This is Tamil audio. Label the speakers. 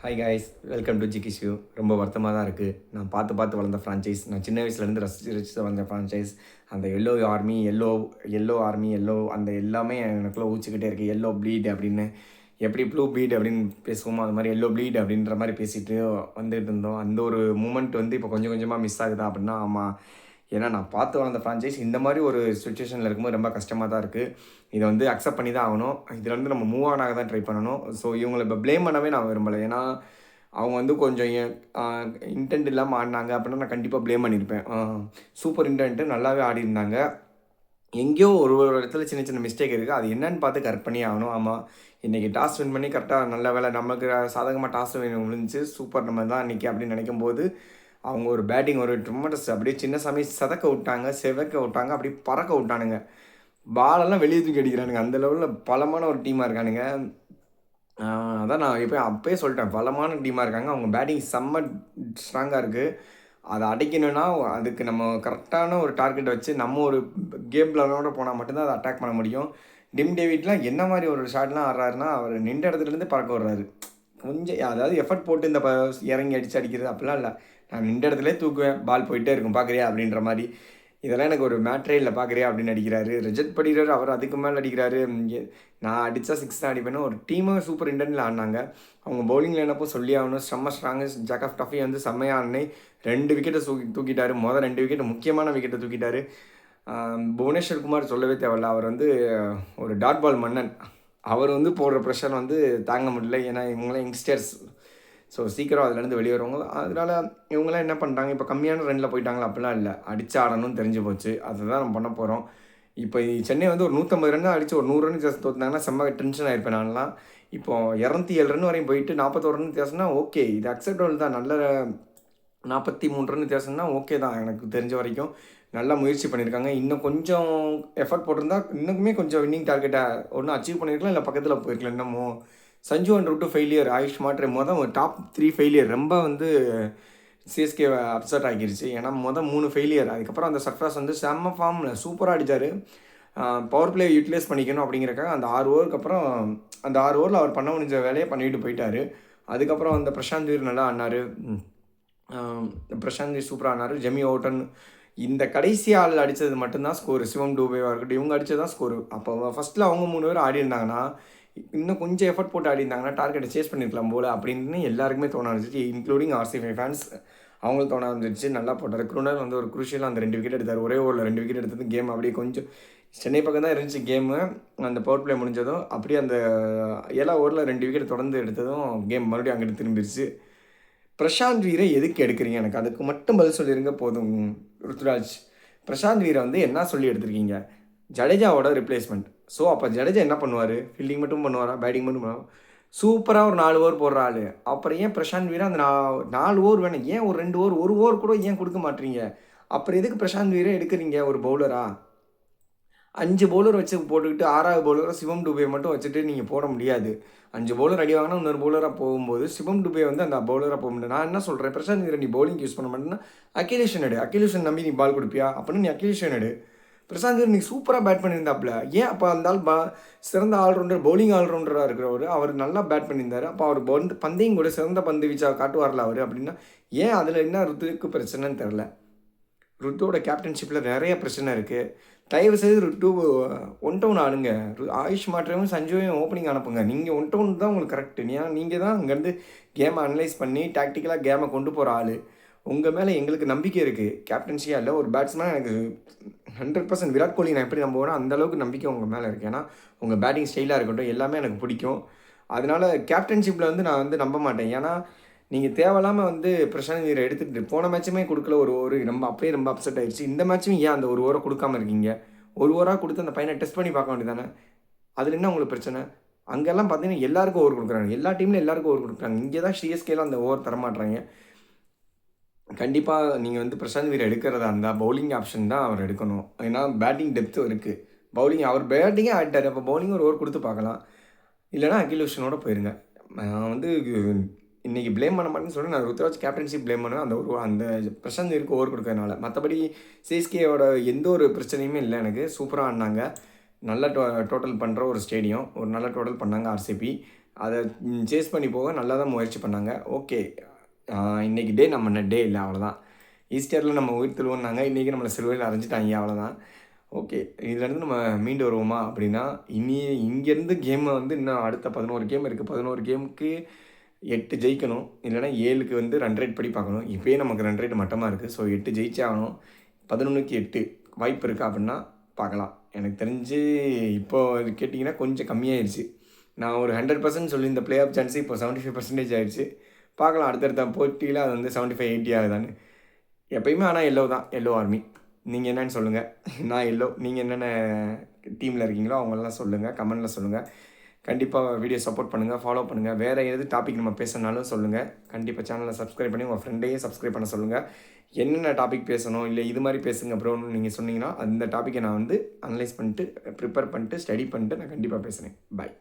Speaker 1: ஹாய் காய்ஸ், வெல்கம் டு ஜிகிஷ்யூ. ரொம்ப வருத்தமாக தான் இருக்குது. நான் பார்த்து பார்த்து வளர்ந்த ஃப்ரான்ச்சைஸ், நான் சின்ன வயசுலேருந்து ரசித்து ரசித்து வளர்ந்த ஃப்ரான்ச்சைஸ். அந்த yellow army, yellow army, yellow அந்த எல்லாமே எனக்குள்ளே ஊச்சிக்கிட்டே இருக்குது. எல்லோ ப்ளீட் அப்படின்னு, எப்படி ப்ளூ ப்ளீட் அப்படின்னு பேசுவோமோ அது மாதிரி எல்லோ ப்ளீட் அப்படின்ற மாதிரி பேசிட்டு வந்துட்டு இருந்தோம். அந்த ஒரு மூமெண்ட் வந்து இப்போ கொஞ்சம் கொஞ்சமாக மிஸ் ஆகுதா அப்படின்னா ஆமாம். ஏன்னா நான் பார்த்து வளர்ந்த ஃப்ரான்ச்சைஸ் இந்த மாதிரி ஒரு சுச்சுவேஷனில் இருக்கும்போது ரொம்ப கஷ்டமாக தான் இருக்குது. இதை வந்து அக்செப்ட் பண்ணி தான் ஆகணும். இதில் வந்து நம்ம மூவ் ஆன் ஆக தான் ட்ரை பண்ணணும். ஸோ இவங்களை இப்போ ப்ளேம் பண்ணவே நான் விரும்பலை. ஏன்னா அவங்க வந்து கொஞ்சம் இன்டென்ட் இல்லாமல் ஆடினாங்க அப்படின்னா நான் கண்டிப்பாக ப்ளேம் பண்ணியிருப்பேன். சூப்பர் இன்டென்ட்டு நல்லாவே ஆடிருந்தாங்க. எங்கேயோ ஒரு ஒரு இடத்துல சின்ன சின்ன மிஸ்டேக் இருக்குது. அது என்னன்னு பார்த்து கரெக்ட் பண்ணி ஆகணும். ஆமாம், இன்றைக்கி டாஸ் வின் பண்ணி கரெக்டாக நல்ல வேலை நமக்கு சாதகமாக டாஸ் விழுந்துச்சு. சூப்பர் நம்ம தான் இன்றைக்கி அப்படின்னு நினைக்கும்போது அவங்க ஒரு பேட்டிங் ஒரு ட்ரிம்மடஸ் அப்படியே சின்ன சமயம் செவக்க விட்டாங்க, அப்படி பறக்க விட்டானுங்க. பாலெல்லாம் வெளியே தூக்கி அடிக்கிறானுங்க. அந்த லெவலில் பலமான ஒரு டீமாக இருக்கானுங்க. அதான் நான் அப்போயே சொல்லிட்டேன், பலமான டீமாக இருக்காங்க. அவங்க பேட்டிங் செம்ம ஸ்ட்ராங்காக இருக்குது. அதை அடைக்கணும்னா அதுக்கு நம்ம கரெக்டான ஒரு டார்கெட் வச்சு நம்ம ஒரு கேம் பிளானோட போனால் மட்டும்தான் அதை அட்டாக் பண்ண முடியும். டிம் டேவிட்லாம் என்ன மாதிரி ஒரு ஷாட்லாம் ஆடுறாருன்னா, அவர் நின்ற இடத்துலேருந்து பறக்க விடுறாரு. கொஞ்சம் அதாவது எஃபர்ட் போட்டு இந்த இறங்கி அடிக்கிறது அப்படிலாம் இல்லை. நான் நின்ற இடத்துலேயே தூக்குவேன், பால் போயிட்டே இருக்கும், பார்க்குறியா அப்படின்ற மாதிரி. இதெல்லாம் எனக்கு ஒரு மேட்ரே இல்லை, பார்க்குறியா அப்படின்னு அடிக்கிறாரு. ரிஜெக்ட் பண்ணிடுறாரு, அவர் அதுக்கு மேலே அடிக்கிறாரு. நான் அடித்தா 6 தான் அடிப்பேன்னு ஒரு டீமும் சூப்பர் இன்டென்ட்டில் ஆடினாங்க. அவங்க பவுலிங்கில் என்னப்போ சொல்லி ஆகணும். செம்ம ஸ்ட்ராங்கு. ஜாக் ஆஃப் டஃபி வந்து செம்மையாக ஆடினே 2 விக்கெட்டை தூக்கிட்டார். 2 விக்கெட்டு முக்கியமான விக்கெட்டை தூக்கிட்டார். புவனேஸ்வர் குமார் சொல்லவே தேவையில்ல. அவர் வந்து ஒரு டாட் பால் மன்னன். அவர் வந்து போடுற ப்ரெஷர் வந்து தாங்க முடியல. ஏன்னா இவங்களாம் யங்ஸ்டர்ஸ். ஸோ சீக்கிரம் அதுலேருந்து வெளியே வருவாங்க. அதனால் இவங்களாம் என்ன பண்ணுறாங்க, இப்போ கம்மியான ரனில் போயிட்டாங்களா அப்படிலாம் இல்லை. அடித்து ஆடணும்னு தெரிஞ்சு போச்சு. அதை தான் நம்ம பண்ண போகிறோம். இப்போ சென்னை வந்து ஒரு 150 ரன் அடித்து ஒரு 100 ரன் வித்தியாசம் தோற்றுனாங்கன்னா செம்ம டென்ஷன் ஆகிருப்பேன் நான்லாம். இப்போ 207 ரன் வரையும் போயிட்டு 41 ரன் வித்தியாசம்னா ஓகே, இது அக்செப்டபிள் தான். நல்ல 43 ரன் வித்தியாசம்னா ஓகே தான். எனக்கு தெரிஞ்ச வரைக்கும் நல்லா முயற்சி பண்ணியிருக்காங்க. இன்னும் கொஞ்சம் எஃபர்ட் போட்டிருந்தா இன்னுமே கொஞ்சம் வின்னிங் டார்கெட்டை ஒன்றும் அச்சீவ் பண்ணியிருக்கலாம், இல்லை பக்கத்தில் போயிருக்கலாம். இன்னமும் Sanju and Root failure, Ayush மாற்று ஒரு டாப் 3 ஃபெயிலியர் ரொம்ப வந்து சிஎஸ்கே அப்செட் ஆகிருச்சு. ஏன்னா 3 ஃபெயிலியர். அதுக்கப்புறம் அந்த சர்ஃப்ராஸ் வந்து செம்ம ஃபார்மில் சூப்பராக அடித்தார். பவர் பிளே யூட்டிலைஸ் பண்ணிக்கணும் அப்படிங்கிறக்காக அந்த 6 ஓவருக்கு அப்புறம் அந்த 6 ஓவரில் அவர் பண்ண முடிஞ்ச வேலையை பண்ணிட்டு போயிட்டார். அதுக்கப்புறம் அந்த பிரசாந்த் வீர் நல்லா ஆனார். பிரசாந்த் வீர் சூப்பராக ஆனார். ஜெமி ஓட்டன் இந்த கடைசி ஆள் அடித்தது மட்டும்தான் ஸ்கோரு. சிவம் டூபேவாக இருக்கட்டும், இவங்க அடித்தது தான் ஸ்கோரு. அப்போ ஃபஸ்ட்டில் அவங்க 3 பேர் ஆடி இருந்தாங்கன்னா, இன்னும் கொஞ்சம் எஃபர்ட் போட்டு ஆடி இருந்தாங்கன்னா டார்கெட்டை சேஸ் பண்ணியிருக்கலாம் போல் அப்படின்னு எல்லாருக்குமே தோண ஆரம்பிச்சிச்சு. Including RCB fans. அவங்களும் தோண ஆரம்பிச்சிருச்சு. நல்லா போட்டார். க்ரூனர் வந்து ஒரு குரூஷியலாக அந்த 2 விக்கெட் எடுத்தார். ஒரே ஓவரில் 2 விக்கெட் எடுத்தது கேம் அப்படியே கொஞ்சம் சென்னை பக்கம் தான் இருந்துச்சு கேமு. அந்த பவர் பிளே முடிஞ்சதும் அப்படியே அந்த 7 ஓவரில் 2 விக்கெட் தொடர்ந்து எடுத்ததும் கேம் மறுபடியும் அங்கிட்டு திரும்பிடுச்சு. பிரசாந்த் வீரை எதுக்கு எடுக்கிறீங்க? எனக்கு அதுக்கு மட்டும் பதில் சொல்லிடுங்க போதும் ருத்ராஜ். பிரசாந்த் வீரை வந்து என்ன சொல்லி எடுத்திருக்கீங்க? ஜடேஜாவோட ரிப்ளேஸ்மெண்ட். ஸோ அப்போ ஜடேஜா என்ன பண்ணுவார்? ஃபீல்டிங் மட்டும் பண்ணுவாரா? பேட்டிங் மட்டும் பண்ணுவாரா? சூப்பராக ஒரு 4 ஓவர் போடுற ஆள். அப்புறம் ஏன் பிரசாந்த் வீரை அந்த 4 ஓவர் வேணும்? ஏன் ஒரு 2 ஓவர், 1 ஓவர் கூட ஏன் கொடுக்க மாட்டீங்க? அப்புறம் எதுக்கு பிரசாந்த் வீரை எடுக்கிறீங்க ஒரு பவுலரா? 5 பவுலர் வச்சு போட்டுக்கிட்டு 6வது பவுலராக சிவம் டுபே மட்டும் வச்சுட்டு நீங்கள் போட முடியாது. 5 பவுலர் அடி வாங்கினா இன்னொரு பவுலராக போகும்போது சிவம் டுபே வந்து அந்த பவுலராக போக முடியாது. நான் என்ன சொல்கிறேன், பிரசாந்த் வீரை நீ பவுலிங் யூஸ் பண்ண மாட்டேன்னா அகிலேஷன் எடு. அகிலேஷன் நம்பி நீ பால் கொடுப்பியா? அப்படின்னு நீ அகிலேஷன் எடு. பிரசாந்த் வீர் நீ சூப்பராக பேட் பண்ணியிருந்தாப்புல. ஏன் அப்போ அந்த ஆள் சிறந்த ஆல்ரவுண்டர், பவுலிங் ஆல்ரவுண்டராக இருக்கிறவர், அவர் நல்லா பேட் பண்ணியிருந்தார். அப்போ அவர் பந்தையும் கூட சிறந்த பந்து வீச்சா காட்டுவார்ல அவர் அப்படின்னா, ஏன் அதில் என்ன ருத்துக்கு பிரச்சனைன்னு தெரில. ருத்துவோட கேப்டன்ஷிப்பில் நிறைய பிரச்சனை இருக்குது. தயவு செய்து ருட்டு 1 டவுன் ஆடுங்க. ஆயுஷ் மாற்றவும் சஞ்சுவையும் ஓப்பனிங் அனுப்புங்க. நீங்கள் 1 டவுன் தான் உங்களுக்கு கரெக்டு. நீங்கள் தான் அங்கேருந்து கேமை அனலைஸ் பண்ணி டாக்டிக்கலாக கேமை கொண்டு போகிற ஆள். உங்கள் மேலே எங்களுக்கு நம்பிக்கை இருக்குது. கேப்டன்சியாக இல்லை, ஒரு பேட்ஸ்மேன் எனக்கு 100% விராட் கோலி நான் எப்படி நம்புவேன்னா அந்தளவுக்கு நம்பிக்கை உங்கள் மேலே இருக்குது. ஏன்னா உங்கள் பேட்டிங் ஸ்டைலாக இருக்கட்டும் எல்லாமே எனக்கு பிடிக்கும். அதனால் கேப்டன்ஷிப்பில் வந்து நான் வந்து நம்ப மாட்டேன். ஏன்னா நீங்கள் தேவையில்லாமல் வந்து பிரசாந்த் வீரை எடுத்துகிட்டு போன மேட்சுமே கொடுக்கல. ஒரு ஓவர் அப்பயே ரொம்ப அப்செட் ஆகிடுச்சு. இந்த மேட்சும் ஏன் அந்த ஒரு ஓவரை கொடுக்காமல் இருக்கீங்க? ஒரு ஓவராக கொடுத்து அந்த பையனை டெஸ்ட் பண்ணி பார்க்க வேண்டியதானே? அதில் என்ன உங்களுக்கு பிரச்சனை? அங்கெல்லாம் பார்த்தீங்கன்னா எல்லாருக்கும் ஓவர் கொடுக்குறாங்க. எல்லா டீம்லையும் எல்லாருக்கும் ஓவர் கொடுக்குறாங்க. இங்கே தான் சிஎஸ்கேலாம் அந்த ஓவர் தரமாட்டுறாங்க. கண்டிப்பாக நீங்கள் வந்து பிரசாந்த் வீரை எடுக்கிறதா இருந்தால் பவுலிங் ஆப்ஷன் தான் அவர் எடுக்கணும். ஏன்னா பேட்டிங் டெப்த்தும் இருக்குது. அவர் பேட்டிங்கே ஆடிட்டார். அப்போ பவுலிங் ஒரு ஓவர் கொடுத்து பார்க்கலாம். இல்லைனா அகிலேஷனோட போயிருங்க. நான் வந்து இன்றைக்கி ப்ளேம் பண்ண மாட்டேன்னு சொல்லி நான் ருத்ராஜ் கேப்டன்ஷிப் ப்ளேம் பண்ணுவேன். அந்த பிரசாந்த் வீருக்கு ஓவர் கொடுக்கறதுனால. மற்றபடி சிஎஸ்கேயோட எந்த ஒரு பிரச்சனையுமே இல்லை. எனக்கு சூப்பராக ஆடினாங்க. நல்ல டோட்டல் பண்ணுற ஒரு ஸ்டேடியம். ஒரு நல்ல டோட்டல் பண்ணாங்க ஆர்சிபி. அதை சேஸ் பண்ணி போக நல்லா தான் முயற்சி பண்ணாங்க. ஓகே, இன்றைக்கி டே நம்ம டே இல்லை, அவ்வளோதான். ஈஸ்டரில் நம்ம உயிர் திருவோன்னாங்க, இன்றைக்கி நம்மளை சிலுவையில் அரைஞ்சிட்டாங்க, அவ்வளோதான். ஓகே, இதுலேருந்து நம்ம மீண்டு வருவோமா அப்படின்னா, இங்கேருந்து கேமை வந்து இன்னும் அடுத்த 11 கேம் இருக்குது. 11 கேமுக்கு 8 ஜெயிக்கணும், இல்லைனா 7க்கு வந்து ரன் ரேட் படி பார்க்கணும். இப்போயே நமக்கு ரன் ரேட் மட்டமாக இருக்குது. ஸோ 8 ஜெயிச்சே ஆகணும். 11க்கு 8 வாய்ப்பு இருக்கா அப்படின்னா பார்க்கலாம். எனக்கு தெரிஞ்சு இப்போ கேட்டிங்கன்னா கொஞ்சம் கம்மியாகிடுச்சு. நான் ஒரு 100% சொல்லி இந்த ப்ளே ஆஃப் சான்ஸு இப்போ 75% ஆகிடுச்சு. பார்க்கலாம் அடுத்தடுத்த போட்டியில் அது வந்து 75-80 ஆகுதான்னு. எப்பயுமே ஆனால் எல்லோ தான், எல்லோ ஆர்மி. நீங்கள் என்னென்னு சொல்லுங்கள். நான் எல்லோ, நீங்கள் என்னென்ன டீமில் இருக்கீங்களோ அவங்களெலாம் சொல்லுங்கள், கமெண்டில் சொல்லுங்கள். கண்டிப்பாக வீடியோ சப்போர்ட் பண்ணுங்கள், ஃபாலோ பண்ணுங்கள். வேறு எது டாபிக் நம்ம பேசணுனாலும் சொல்லுங்கள். கண்டிப்பாக சேனலை சப்ஸ்கிரைப் பண்ணி உங்கள் ஃப்ரெண்டையும் சப்ஸ்கிரைப் பண்ண சொல்லுங்கள். என்னென்ன டாபிக் பேசணும், இல்லை இது மாதிரி பேசுங்க ப்ரோன்னு நீங்கள் சொன்னீங்கன்னா அந்த டாப்பிக்கை நான் வந்து அனலைஸ் பண்ணிட்டு, ப்ரிப்பேர் பண்ணிட்டு, ஸ்டடி பண்ணிட்டு நான் கண்டிப்பாக பேசுகிறேன். பாய்.